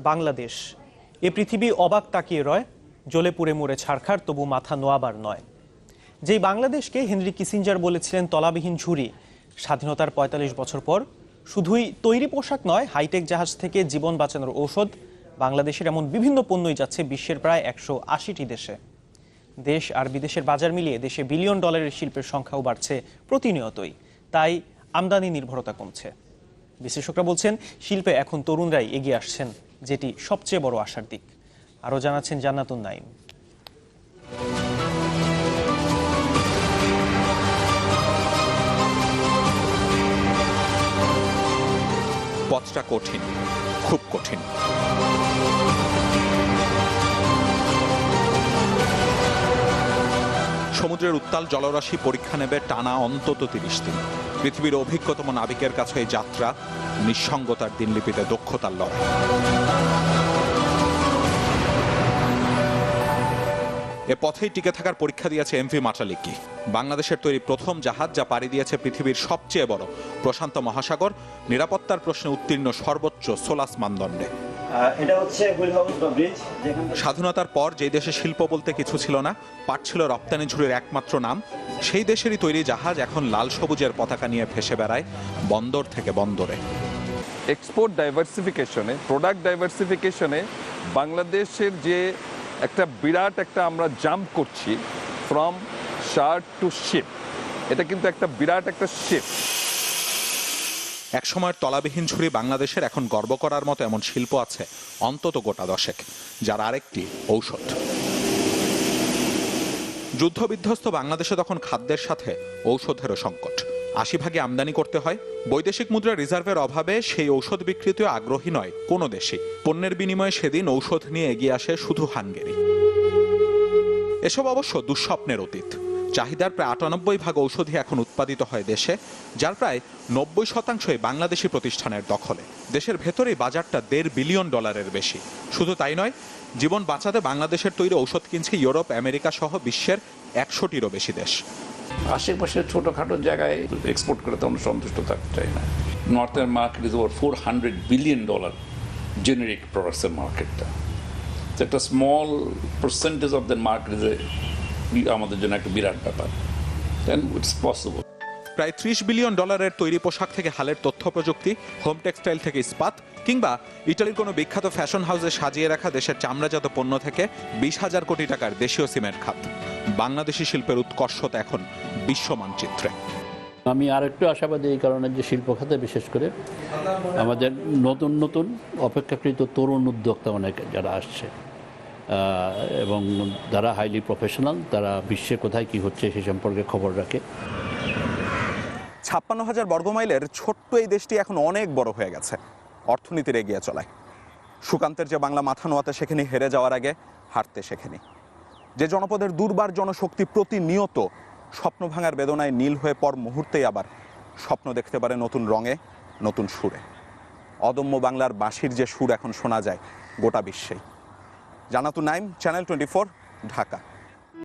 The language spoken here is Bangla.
বাংলাদেশ, এ পৃথিবী অবাক তাকিয়ে রয়, জ্বলে পুড়ে মরে ছারখার, তবু মাথা নোয়াবার নয়। যেই বাংলাদেশকে হেনরি কিসিঞ্জার বলেছিলেন তলাবিহীন ঝুড়ি, স্বাধীনতার ৪৫ বছর পর শুধুই তৈরি পোশাক নয়, হাইটেক জাহাজ থেকে জীবন বাঁচানোর ঔষধ, বাংলাদেশের এমন বিভিন্ন পণ্যই যাচ্ছে বিশ্বের প্রায় ১৮০টি দেশে। দেশ আর বিদেশের বাজার মিলিয়ে দেশে বিলিয়ন ডলারের শিল্পের সংখ্যাও বাড়ছে প্রতিনিয়তই, তাই আমদানি নির্ভরতা কমছে। বিশ্লেষকরা বলছেন শিল্পে এখন তরুণরাই এগিয়ে আসছেন, যেটি সবচেয়ে বড় আশার দিক। আরও জানাচ্ছেন জান্নাতুন নাইম। পথটা কঠিন, খুব কঠিন। সমুদ্রের উত্তাল জলরাশি পরীক্ষা নেবে টানা অন্তত ৩০ দিন। পৃথিবীর অভিজ্ঞতম নাবিকের কাছে এই যাত্রা নিঃসঙ্গতার দিনলিপিতে দক্ষতার লড়াই। এ পথেই টিকে থাকার পরীক্ষা দিয়েছে এমভি মাটালিকি, বাংলাদেশের তৈরি প্রথম জাহাজ যা পাড়ি দিয়েছে পৃথিবীর সবচেয়ে বড় প্রশান্ত মহাসাগর, নিরাপত্তার প্রশ্নে উত্তীর্ণ সর্বোচ্চ সোলাস মানদণ্ডে। এটা হচ্ছে ব্রিজ। স্বাধীনতার পর যে দেশে শিল্প বলতে কিছু ছিল না, পাটছিল রপ্তানি ঝুড়ির একমাত্র নাম, সেই দেশেরই তৈরি জাহাজ এখন লাল সবুজের পতাকা নিয়ে ভেসে বেড়ায় বন্দর থেকে বন্দরে। এক্সপোর্ট ডাইভার্সিফিকেশনে, প্রোডাক্ট ডাইভার্সিফিকেশনে বাংলাদেশের যে একটা বিরাট একটা আমরা জাম্প করছি ফ্রম শার্ট টু শিপ, এটা কিন্তু একটা বিরাট একটা শিপ। একসময়ের তলাবিহীন ঝুড়ি বাংলাদেশের এখন গর্ব করার মতো এমন শিল্প আছে অন্তত গোটা ১০ যার আরেকটি ঔষধ। যুদ্ধবিধ্বস্ত বাংলাদেশে তখন খাদ্যের সাথে ঔষধেরও সংকট, ৮০% আমদানি করতে হয়। বৈদেশিক মুদ্রা রিজার্ভের অভাবে সেই ঔষধ বিক্রিতেও আগ্রহী নয় কোনো দেশই। পণ্যের বিনিময়ে সেদিন ঔষধ নিয়ে এগিয়ে আসে শুধু হাঙ্গেরি। এসব অবশ্য দুঃস্বপ্নের অতীত। চাহিদার প্রায় ৯৮% ঔষধি এখন উৎপাদিত হয় দেশে, যার প্রায় ৯০% বাংলাদেশি প্রতিষ্ঠানের দখলে। দেশের ভেতরেই বাজারটা $১.৫ বিলিয়ন বেশি। শুধু তাই নয়, জীবন বাঁচাতে বাংলাদেশের তৈরি ঔষধ কিনছে ইউরোপ, আমেরিকা সহ বিশ্বের ১০০টিরও বেশি দেশ। আশেপাশে ছোটখাটো জায়গায় এক্সপোর্ট করে তো আমরা সন্তুষ্ট থাকতে চাই না। নর্থের market is over $400 billion generic প্রোডাক্টসের মার্কেটটা। একটা small percentage of the market আমাদের জন্য একটা বিরাট ব্যাপার। Then it's possible. প্রায় $৩০ বিলিয়ন তৈরি পোশাক থেকে হালের তথ্য প্রযুক্তি, হোম টেক্সটাইল থেকে ইস্পাত, কিংবা ইটালির কোনো বিখ্যাত ফ্যাশন হাউসে সাজিয়ে রাখা দেশের চামড়াজাত পণ্য থেকে ২০,০০০ কোটি টাকার দেশীয় সিমেন্ট খাত, বাংলাদেশি শিল্পের উৎকর্ষতা এখন বিশ্ব মানচিত্রে। আমি আরেকটু আশাবাদী এই কারণে যে শিল্প খাতে বিশেষ করে আমাদের নতুন নতুন অপেক্ষাকৃত তরুণ উদ্যোক্তা অনেক যারা আসছে এবং যারা হাইলি প্রফেশনাল, তারা বিশ্বে কোথায় কি হচ্ছে সে সম্পর্কে খবর রাখে। ৫৬,০০০ বর্গমাইলের ছোট্ট এই দেশটি এখন অনেক বড় হয়ে গেছে, অর্থনীতির এগিয়ে চলায়। সুকান্তের যে বাংলা মাথা নোয়াতে শেখেনি, হেরে যাওয়ার আগে হারতে শেখেনি। যে জনপদের দুর্বার জনশক্তি প্রতিনিয়ত স্বপ্ন ভাঙার বেদনায় নীল হয়ে পর মুহূর্তেই আবার স্বপ্ন দেখতে পারে নতুন রঙে, নতুন সুরে। অদম্য বাংলার বাঁশির যে সুর এখন শোনা যায় গোটা বিশ্বেই। জান্নাতুন নাইম, চ্যানেল 24, ঢাকা।